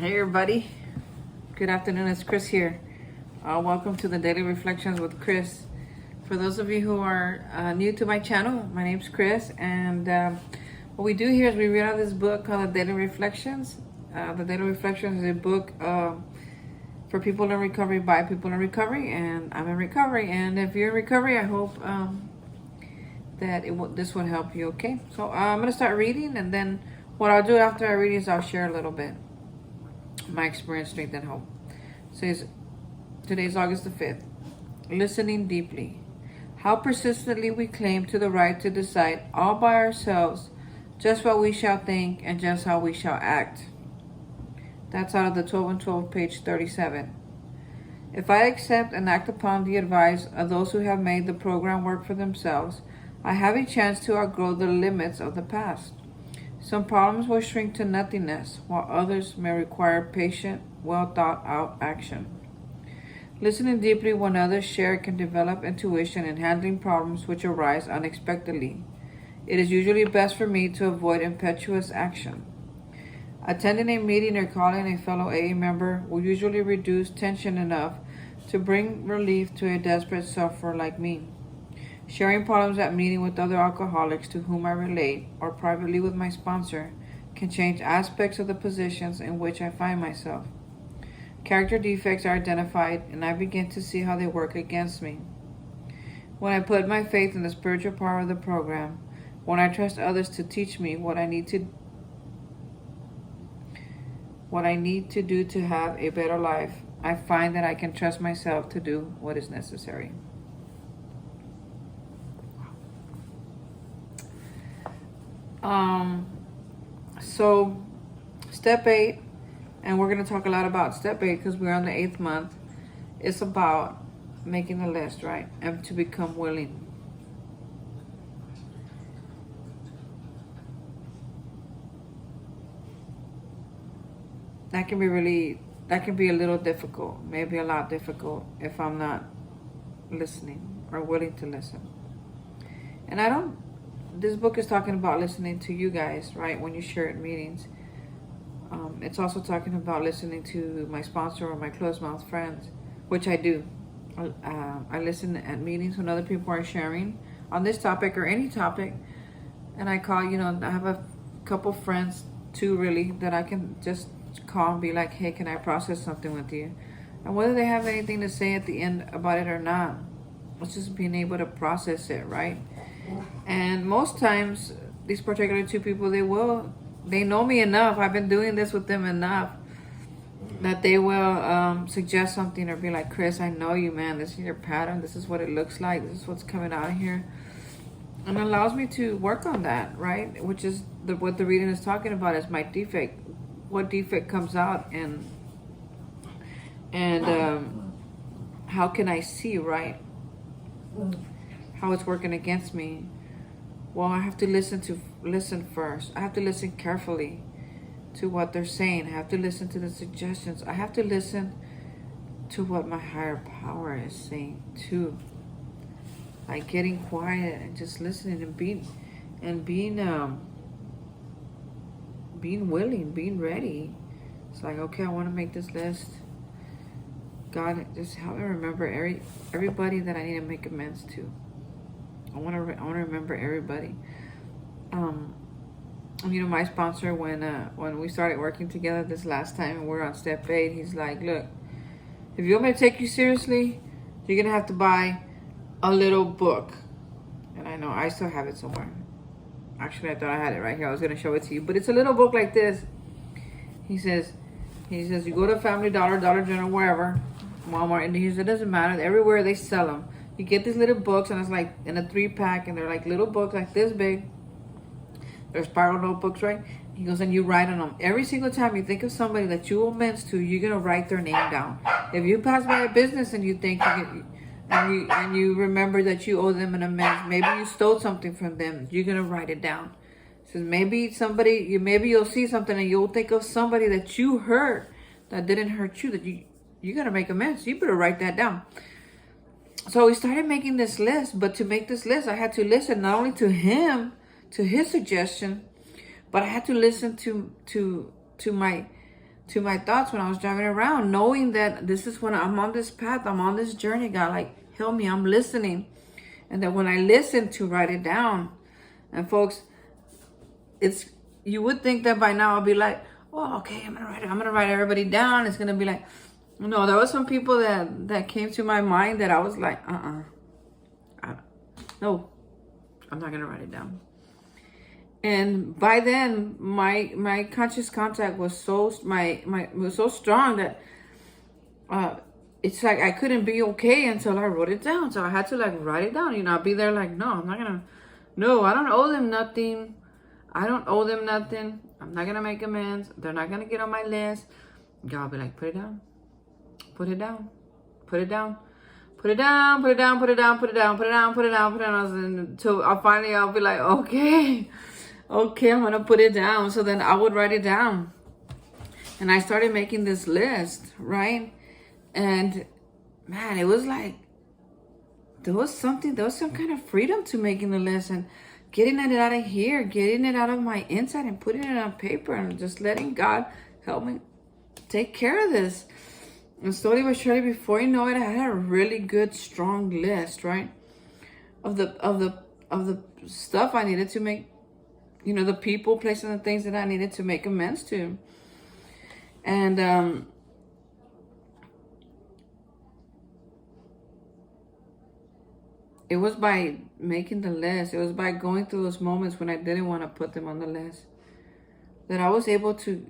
Hey everybody, good afternoon, it's Chris here. Welcome to the Daily Reflections with Chris. For those of you who are new to my channel, my name's Chris, and what we do here is we read out this book called The Daily Reflections. The Daily Reflections is a book for people in recovery by people in recovery, and I'm in recovery, and if you're in recovery, I hope that this would help you, okay? So I'm going to start reading, and then what I'll do after I read is I'll share a little bit my experience, strength, and hope. It says, today's August the 5th. Listening deeply. How persistently we claim to the right to decide all by ourselves just what we shall think and just how we shall act. That's out of the 12 and 12, page 37. If I accept and act upon the advice of those who have made the program work for themselves, I have a chance to outgrow the limits of the past. Some problems will shrink to nothingness, while others may require patient, well-thought-out action. Listening deeply when others share can develop intuition in handling problems which arise unexpectedly. It is usually best for me to avoid impetuous action. Attending a meeting or calling a fellow AA member will usually reduce tension enough to bring relief to a desperate sufferer like me. Sharing problems at meeting with other alcoholics to whom I relate, or privately with my sponsor, can change aspects of the positions in which I find myself. Character defects are identified, and I begin to see how they work against me. When I put my faith in the spiritual power of the program, when I trust others to teach me what I need to do to have a better life, I find that I can trust myself to do what is necessary. So step 8, and we're going to talk a lot about step 8 because we're on the 8th month. It's about making a list, right? And to become willing. That can be a little difficult, maybe a lot difficult if I'm not listening or willing to listen. And this book is talking about listening to you guys, right? When you share at meetings. It's also talking about listening to my sponsor or my closed-mouth friends, which I do. I listen at meetings when other people are sharing on this topic or any topic. And I call, I have a couple friends too, really, that I can just call and be like, hey, can I process something with you? And whether they have anything to say at the end about it or not, it's just being able to process it, right? And most times, these particular two people, they know me enough. I've been doing this with them enough that they will suggest something or be like, Chris, I know you, man. This is your pattern. This is what it looks like. This is what's coming out of here. And it allows me to work on that, right? Which is what the reading is talking about is my defect. What defect comes out and how can I see, right? How it's working against me. Well, I have to listen first. I have to listen carefully to what they're saying. I have to listen to the suggestions. I have to listen to what my higher power is saying too. Like getting quiet and just listening and being willing, being ready. It's like, okay, I want to make this list. God, just help me remember everybody that I need to make amends to. I want to remember everybody. My sponsor, when we started working together this last time and we're on step 8, he's like, look, if you want me to take you seriously, you're going to have to buy a little book. And I know I still have it somewhere. Actually, I thought I had it right here. I was going to show it to you. But it's a little book like this. He says, you go to Family Dollar, Dollar General, wherever, Walmart, and he says, it doesn't matter. Everywhere they sell them. You get these little books, and it's like in a 3-pack, and they're like little books like this big. They're spiral notebooks, right? He goes, and you write on them. Every single time you think of somebody that you owe amends to, you're going to write their name down. If you pass by a business and you think and you remember that you owe them an amends, maybe you stole something from them, you're going to write it down. He says, maybe you'll see something and you'll think of somebody that you hurt that didn't hurt you, that you're going to make amends. You better write that down. So we started making this list, but to make this list, I had to listen not only to him, to his suggestion, but I had to listen to to my thoughts when I was driving around, knowing that this is when I'm on this path, I'm on this journey. God, like, help me, I'm listening. And that when I listen to write it down, and folks, it's, you would think that by now I'll be like, oh, okay, I'm gonna write everybody down. It's gonna be like, no, there was some people that came to my mind that I was like, no, I'm not gonna write it down. And by then, my conscious contact was so was so strong that it's like I couldn't be okay until I wrote it down. So I had to like write it down. I'll be there like, no, I'm not gonna. No, I don't owe them nothing. I don't owe them nothing. I'm not gonna make amends. They're not gonna get on my list. God will be like, put it down. Put it down. Put it down. Put it down. Put it down. Put it down. Put it down. Put it down. Put it down. Put it down. Until I'll be like, okay, I'm gonna put it down. So then I would write it down, and I started making this list, right? And man, it was like there was some kind of freedom to making the list and getting it out of here, getting it out of my inside and putting it on paper and just letting God help me take care of this. And slowly but surely, before you know it, I had a really good, strong list, right? Of the stuff I needed to make, the people, places, and things that I needed to make amends to. And it was by making the list. It was by going through those moments when I didn't want to put them on the list that I was able to,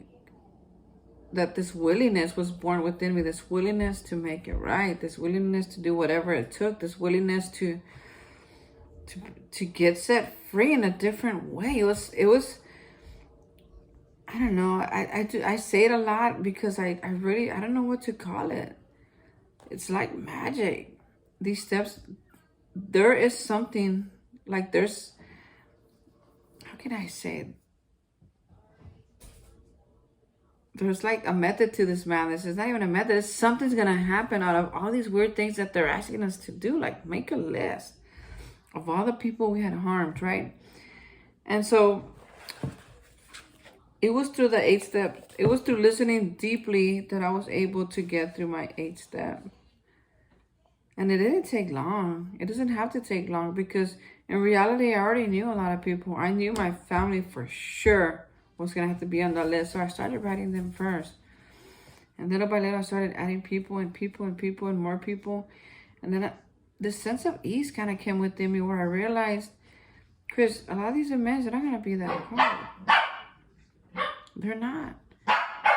that this willingness was born within me, this willingness to make it right, this willingness to do whatever it took, this willingness to get set free in a different way. It was I don't know, I say it a lot because I don't know what to call it. It's like magic. These steps, there is something like there's, how can I say it? There's like a method to this madness. It's not even a method. It's something's going to happen out of all these weird things that they're asking us to do. Like make a list of all the people we had harmed, right? And so it was through the 8 steps. It was through listening deeply that I was able to get through my 8 step. And it didn't take long. It doesn't have to take long because in reality, I already knew a lot of people. I knew my family for sure was going to have to be on the list. So I started writing them first. And little by little, I started adding people and people and people and more people. And then this sense of ease kind of came within me where I realized, Chris, a lot of these amends are not going to be that hard. They're not.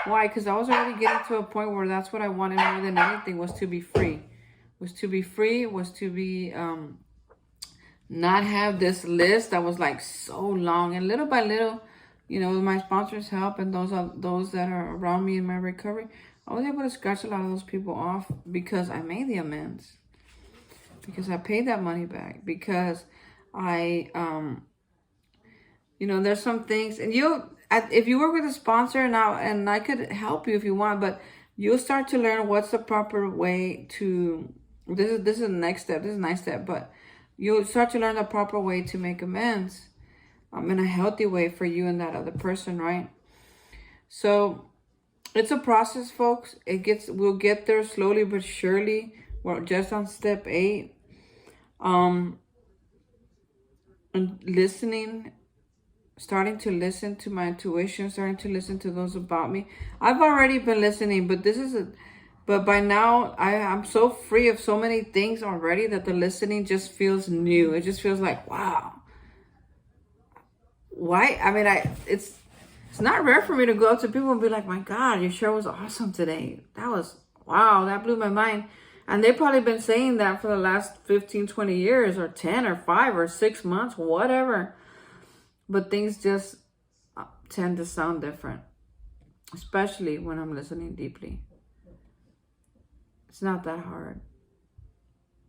Why? Because I was already getting to a point where that's what I wanted more than anything, was to be free. Was to be free, was to be, not have this list that was like so long. And little by little, with my sponsors' help and those that are around me in my recovery, I was able to scratch a lot of those people off because I made the amends. Because I paid that money back. Because I, there's some things, and if you work with a sponsor now, and I could help you if you want, but you'll start to learn what's the proper way to, this is the next step, this is the 9th step, but you'll start to learn the proper way to make amends in a healthy way for you and that other person, right? So it's a process, folks. We'll get there slowly but surely. We're just on step 8. And listening, starting to listen to my intuition, starting to listen to those about me. I've already been listening, but by now I'm so free of so many things already that the listening just feels new. It just feels like, wow. Why? I mean, it's not rare for me to go up to people and be like, my God, your show was awesome today. Wow, that blew my mind. And they've probably been saying that for the last 15, 20 years, or 10 or 5 or 6 months, whatever. But things just tend to sound different, especially when I'm listening deeply. It's not that hard.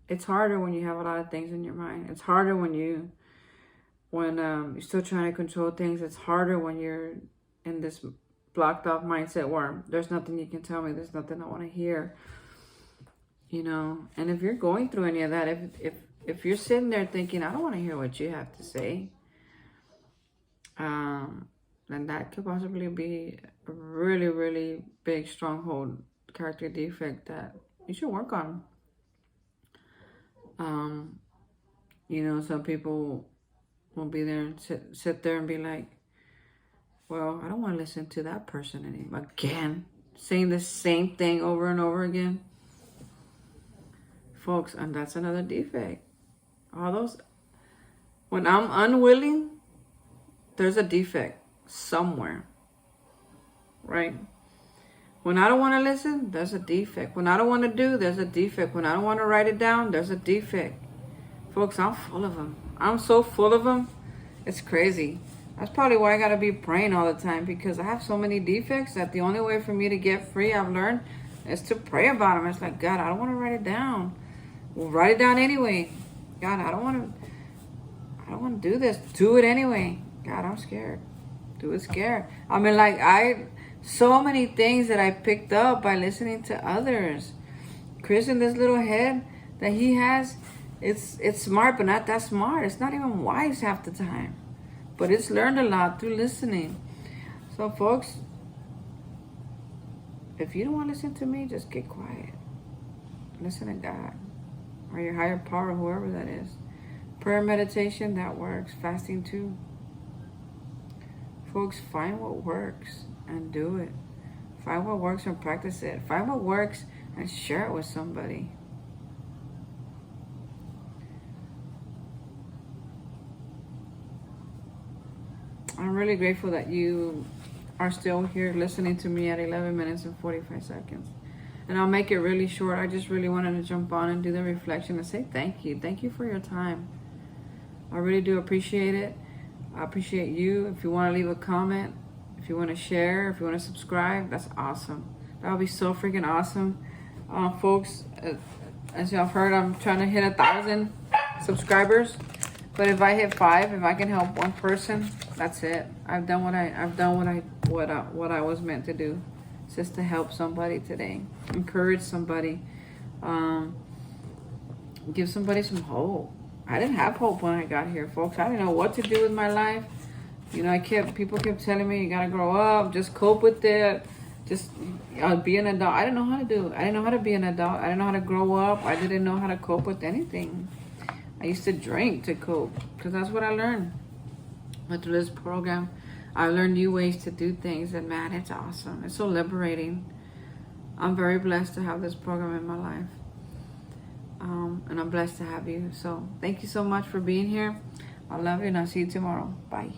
It's harder when you have a lot of things in your mind. It's harder when you're still trying to control things. It's harder when you're in this blocked off mindset where there's nothing you can tell me. There's nothing I want to hear. And if you're going through any of that, if you're sitting there thinking, I don't want to hear what you have to say, then that could possibly be a really, really big stronghold character defect that you should work on. You know, some people will be there and sit there and be like, well, I don't want to listen to that person anymore. Again, saying the same thing over and over again. Folks, and that's another defect. All those, when I'm unwilling, there's a defect somewhere, right? When I don't want to listen, there's a defect. When I don't want to do, there's a defect. When I don't want to write it down, there's a defect. Folks, I'm full of them. I'm so full of them. It's crazy. That's probably why I got to be praying all the time, because I have so many defects that the only way for me to get free, I've learned, is to pray about them. It's like, God, I don't want to write it down. Well, write it down anyway. God, I don't want to do this. Do it anyway. God, I'm scared. Do it scared. I mean, like, so many things that I picked up by listening to others. Chris, in this little head that he has, it's smart, but not that smart. It's not even wise half the time. But it's learned a lot through listening. So, folks, if you don't want to listen to me, just get quiet. Listen to God or your higher power, whoever that is. Prayer, meditation, that works. Fasting too. Folks, find what works and do it. Find what works and practice it. Find what works and share it with somebody. I'm really grateful that you are still here listening to me at 11 minutes and 45 seconds. And I'll make it really short. I just really wanted to jump on and do the reflection and say thank you. Thank you for your time. I really do appreciate it. I appreciate you. If you want to leave a comment, if you want to share, if you want to subscribe, that's awesome. That would be so freaking awesome. Folks, as y'all have heard, I'm trying to hit 1,000 subscribers. But if I hit 5, if I can help one person, that's it. I've done what I was meant to do. It's just to help somebody today, encourage somebody, give somebody some hope. I didn't have hope when I got here, folks. I didn't know what to do with my life. You know, people kept telling me, you gotta grow up, just cope with it, just be an adult. I didn't know how to do it. I didn't know how to be an adult. I didn't know how to grow up. I didn't know how to cope with anything. I used to drink to cope, because that's what I learned. But through this program, I learned new ways to do things, and man, it's awesome. It's so liberating. I'm very blessed to have this program in my life. And I'm blessed to have you. So thank you so much for being here. I love you, and I'll see you tomorrow. Bye.